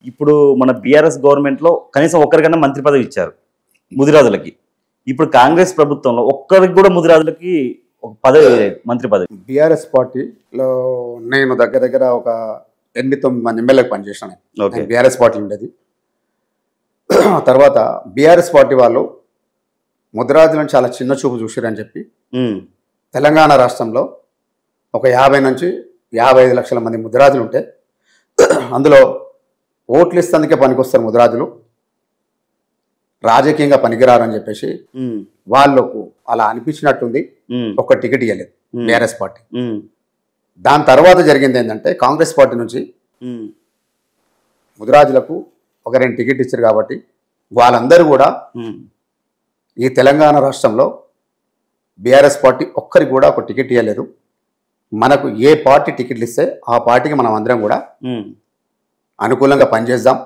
ఇప్పుడు మన బీఆర్ఎస్ గవర్నమెంట్లో కనీసం ఒక్కరికన్నా మంత్రి పదవి ఇచ్చారు ముదిరాజులకి. ఇప్పుడు కాంగ్రెస్ ప్రభుత్వంలో ఒక్కరికి కూడా ముదిరాజులకి ఒక పదవి లేదు, మంత్రి పదవి. బీఆర్ఎస్ పార్టీలో నేను దగ్గర దగ్గర ఒక 8-9 మంది ఎమ్మెల్యేలకు పనిచేసాను. బీఆర్ఎస్ పార్టీ ఉండేది. తర్వాత బీఆర్ఎస్ పార్టీ వాళ్ళు ముదిరాజులను చాలా చిన్న చూపు చూసారని చెప్పి తెలంగాణ రాష్ట్రంలో ఒక 50 నుంచి 55 లక్షల మంది ముదిరాజులు ఉంటే అందులో ఓట్లు ఇస్తేందుకే పనికొస్తారు ముదిరాజులు, రాజకీయంగా పనికిరారని చెప్పేసి వాళ్ళకు అలా అనిపించినట్టుంది. ఒక టికెట్ ఇవ్వలేదు బీఆర్ఎస్ పార్టీ. దాని తర్వాత జరిగింది ఏంటంటే కాంగ్రెస్ పార్టీ నుంచి ముదిరాజులకు ఒక 2 టికెట్ ఇచ్చారు కాబట్టి వాళ్ళందరూ కూడా ఈ తెలంగాణ రాష్ట్రంలో బీఆర్ఎస్ పార్టీ ఒక్కరికి కూడా ఒక టికెట్ ఇవ్వలేదు. మనకు ఏ పార్టీ టికెట్లు ఇస్తే ఆ పార్టీకి మనం అందరం కూడా అనుకూలంగా పనిచేద్దాం,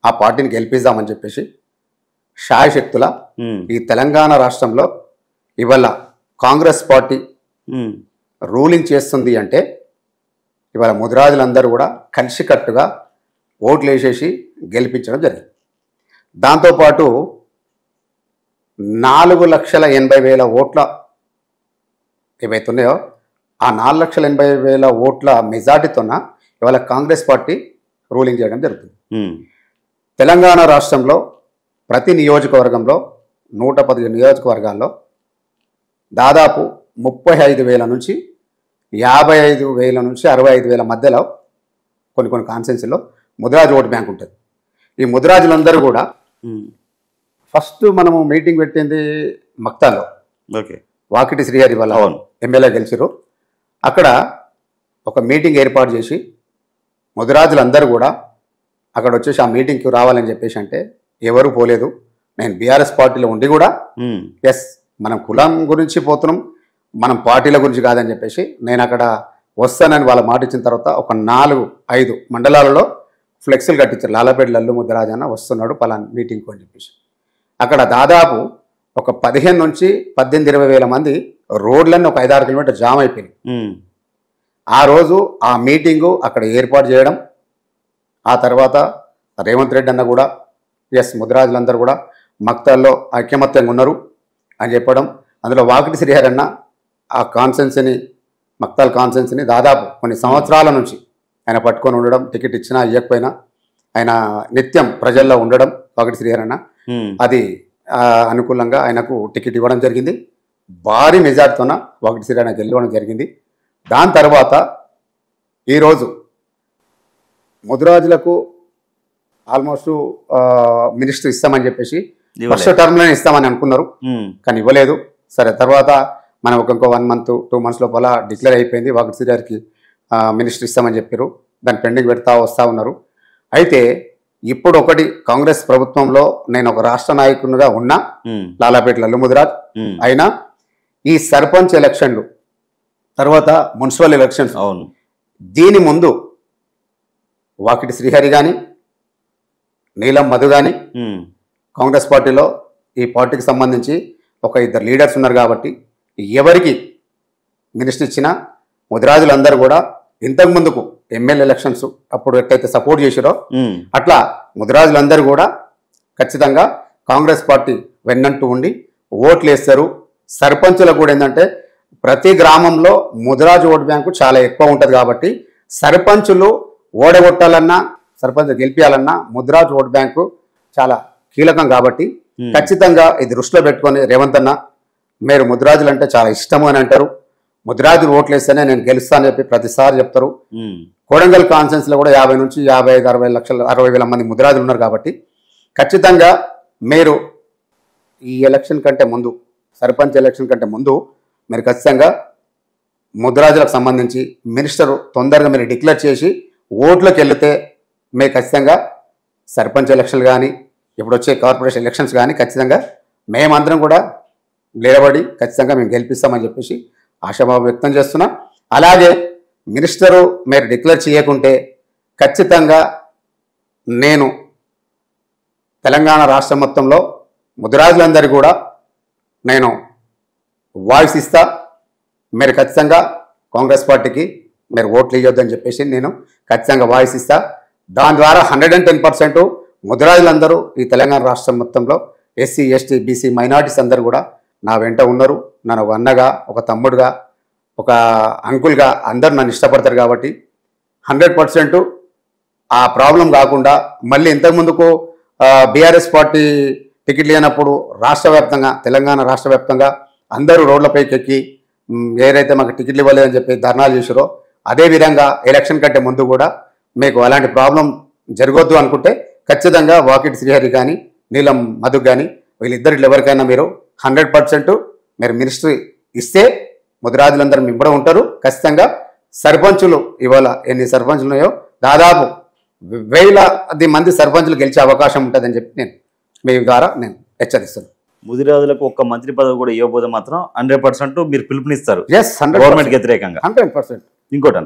ఆ పార్టీని గెలిపిద్దామని చెప్పేసి శాయశక్తుల ఈ తెలంగాణ రాష్ట్రంలో ఇవాళ కాంగ్రెస్ పార్టీ రూలింగ్ చేస్తుంది అంటే ఇవాళ ముదిరాజులందరూ కూడా కలిసికట్టుగా ఓట్లు వేసేసి గెలిపించడం జరిగింది. దాంతోపాటు 4,80,000 ఓట్ల ఏవైతున్నాయో ఆ 4,80,000 ఓట్ల మెజార్టీతోన ఇవాళ కాంగ్రెస్ పార్టీ రూలింగ్ చేయడం జరుగుతుంది. తెలంగాణ రాష్ట్రంలో ప్రతి నియోజకవర్గంలో 115 నియోజకవర్గాల్లో దాదాపు 35,000 నుంచి 55,000 నుంచి 65,000 మధ్యలో కొన్ని కాన్స్టిట్యున్సీలో ముదిరాజు ఓటు బ్యాంక్ ఉంటుంది. ఈ ముదిరాజులందరూ కూడా ఫస్ట్ మనము మీటింగ్ పెట్టింది మక్తాల్లో. వాకిటి శ్రీహరి వాళ్ళ ఎమ్మెల్యే గెలిచారు. అక్కడ ఒక మీటింగ్ ఏర్పాటు చేసి ముదిరాజులందరూ కూడా అక్కడ వచ్చేసి ఆ మీటింగ్కి రావాలని చెప్పేసి అంటే ఎవరు పోలేదు. నేను బీఆర్ఎస్ పార్టీలో ఉండి కూడా ఎస్ మనం కులం గురించి పోతున్నాం, మనం పార్టీల గురించి కాదని చెప్పేసి నేను అక్కడ వస్తానని వాళ్ళ మాట ఇచ్చిన తర్వాత ఒక 4-5 మండలాలలో ఫ్లెక్సీలు కట్టించారు. లాలపేట లల్లు ముదిరాజు అన్న వస్తున్నాడు పలానా మీటింగ్కు అని చెప్పేసి. అక్కడ దాదాపు ఒక 15 నుంచి 18-20 మంది రోడ్లన్నీ ఒక 5-6 కిలోమీటర్ జామ్ అయిపోయింది. ఆ రోజు ఆ మీటింగు అక్కడ ఏర్పాటు చేయడం, ఆ తర్వాత రేవంత్ రెడ్డి అన్న కూడా ఎస్ ముదిరాజులందరూ కూడా మక్తాల్లో ఐక్యమత్యంగా ఉన్నారు అని చెప్పడం, అందులో వాకిటి శ్రీహరి అన్న ఆ కాన్సెన్స్ని మక్తాల్ కాన్సెన్స్ని దాదాపు కొన్ని సంవత్సరాల నుంచి ఆయన పట్టుకొని ఉండడం, టికెట్ ఇచ్చినా ఇవ్వకపోయినా ఆయన నిత్యం ప్రజల్లో ఉండడం వాకిటి శ్రీహరి అన్న, అది అనుకూలంగా ఆయనకు టికెట్ ఇవ్వడం జరిగింది. భారీ మెజార్టీతోన వాకిటి శ్రీహరి అన్న గెలవడం జరిగింది. దాని తర్వాత ఈరోజు ముదిరాజులకు ఆల్మోస్ట్ మినిస్టర్ ఇస్తామని చెప్పేసి ఫస్ట్ టర్మ్లోనే ఇస్తామని అనుకున్నారు, కానీ ఇవ్వలేదు. సరే తర్వాత మనం ఇంకో 1 మంత్ 2 మంత్స్ లోపల డిక్లేర్ అయిపోయింది, వాకిటి శ్రీహరికి మినిస్టర్ ఇస్తామని చెప్పారు. దాన్ని పెండింగ్ పెడతా వస్తూ ఉన్నారు. అయితే ఇప్పుడు ఒకటి కాంగ్రెస్ ప్రభుత్వంలో నేను ఒక రాష్ట్ర నాయకునిగా ఉన్నా, లాలాపేట లల్లు ముదిరాజ్ అయినా ఈ సర్పంచ్ ఎలక్షన్లు తర్వాత మున్సిపల్ ఎలక్షన్స్ దీని ముందు వాకిటి శ్రీహరి కానీ నీలం మధు కానీ కాంగ్రెస్ పార్టీలో ఈ పార్టీకి సంబంధించి ఒక 2 లీడర్స్ ఉన్నారు కాబట్టి ఎవరికి మినిస్టర్ ఇచ్చినా ముదిరాజులందరూ కూడా ఇంతకు ముందుకు ఎమ్మెల్యే ఎలక్షన్స్ అప్పుడు ఎట్లయితే సపోర్ట్ చేశారో అట్లా ముదిరాజులందరూ కూడా ఖచ్చితంగా కాంగ్రెస్ పార్టీ వెన్నంటూ ఉండి ఓట్లు వేస్తారు. సర్పంచులకు కూడా ఏంటంటే ప్రతి గ్రామంలో ముదిరాజు ఓటు బ్యాంకు చాలా ఎక్కువ ఉంటుంది కాబట్టి సర్పంచులు ఓడగొట్టాలన్నా సర్పంచ్ గెలిపించాలన్నా ముదిరాజు ఓటు బ్యాంకు చాలా కీలకం కాబట్టి ఖచ్చితంగా ఇది దృష్టిలో పెట్టుకొని రేవంత్ అన్న మీరు ముదిరాజులు అంటే చాలా ఇష్టము అని అంటారు, ముదిరాజులు ఓట్లు వేస్తేనే నేను గెలుస్తానని చెప్పి ప్రతిసారి చెప్తారు. కొడంగల్ కాన్ఫరెన్స్లో కూడా 50 నుంచి 55-60 మంది ముదిరాజులు ఉన్నారు కాబట్టి ఖచ్చితంగా మీరు ఈ ఎలక్షన్ కంటే ముందు సర్పంచ్ ఎలక్షన్ కంటే ముందు మీరు ఖచ్చితంగా ముదిరాజులకు సంబంధించి మినిస్టర్ తొందరగా మీరు డిక్లేర్ చేసి ఓట్లోకి వెళితే మీరు ఖచ్చితంగా సర్పంచ్ ఎలక్షన్లు కానీ ఇప్పుడు వచ్చే కార్పొరేషన్ ఎలక్షన్స్ కానీ ఖచ్చితంగా మేమందరం కూడా నిలబడి ఖచ్చితంగా మేము గెలిపిస్తామని చెప్పేసి ఆశాభావం వ్యక్తం చేస్తున్నా. అలాగే మినిస్టరు మీరు డిక్లేర్ చేయకుంటే ఖచ్చితంగా నేను తెలంగాణ రాష్ట్రం మొత్తంలో ముదిరాజులందరికీ కూడా నేను వాయిస్ ఇస్తా, మీరు ఖచ్చితంగా కాంగ్రెస్ పార్టీకి మీరు ఓట్లు ఇవ్వద్దని చెప్పేసి నేను ఖచ్చితంగా వాయిస్ ఇస్తా. దాని ద్వారా 110% ముదిరాజులందరూ ఈ తెలంగాణ రాష్ట్రం మొత్తంలో ఎస్సీ ఎస్టీ బీసీ మైనారిటీస్ అందరూ కూడా నా వెంట ఉన్నారు. నన్ను ఒక అన్నగా, ఒక తమ్ముడుగా, ఒక అంకుల్గా అందరూ నన్ను ఇష్టపడతారు. కాబట్టి 100% ఆ ప్రాబ్లం కాకుండా మళ్ళీ ఇంతకుముందుకు బీఆర్ఎస్ పార్టీ టికెట్లు లేనప్పుడు రాష్ట్ర వ్యాప్తంగా, తెలంగాణ రాష్ట్ర వ్యాప్తంగా అందరూ రోడ్లపైకి ఎక్కి ఏదైతే మాకు టికెట్లు ఇవ్వలేదని చెప్పి ధర్నాలు చేశారో అదేవిధంగా ఎలక్షన్ కంటే ముందు కూడా మీకు అలాంటి ప్రాబ్లం జరగొద్దు అనుకుంటే ఖచ్చితంగా వాకిటి శ్రీహరి కానీ నీలం మధు కానీ వీళ్ళిద్దరిలో ఎవరికైనా మీరు 100% మీరు మినిస్ట్రీ ఇస్తే ముదిరాజులందరూ మీ కూడా ఉంటారు. ఖచ్చితంగా సర్పంచులు ఇవాళ ఎన్ని సర్పంచులు ఉన్నాయో దాదాపు 1000 మంది సర్పంచులు గెలిచే అవకాశం ఉంటుందని చెప్పి నేను మీ ద్వారా నేను హెచ్చరిస్తున్నాను. ముదిరాజులకు ఒక్క మంత్రి పదవి కూడా ఇవ్వబోతే మాత్రం 100% మీరు పిలుపునిస్తారు ఎస్, 100% గవర్నమెంట్ వ్యతిరేకంగా. 100%. ఇంకోటి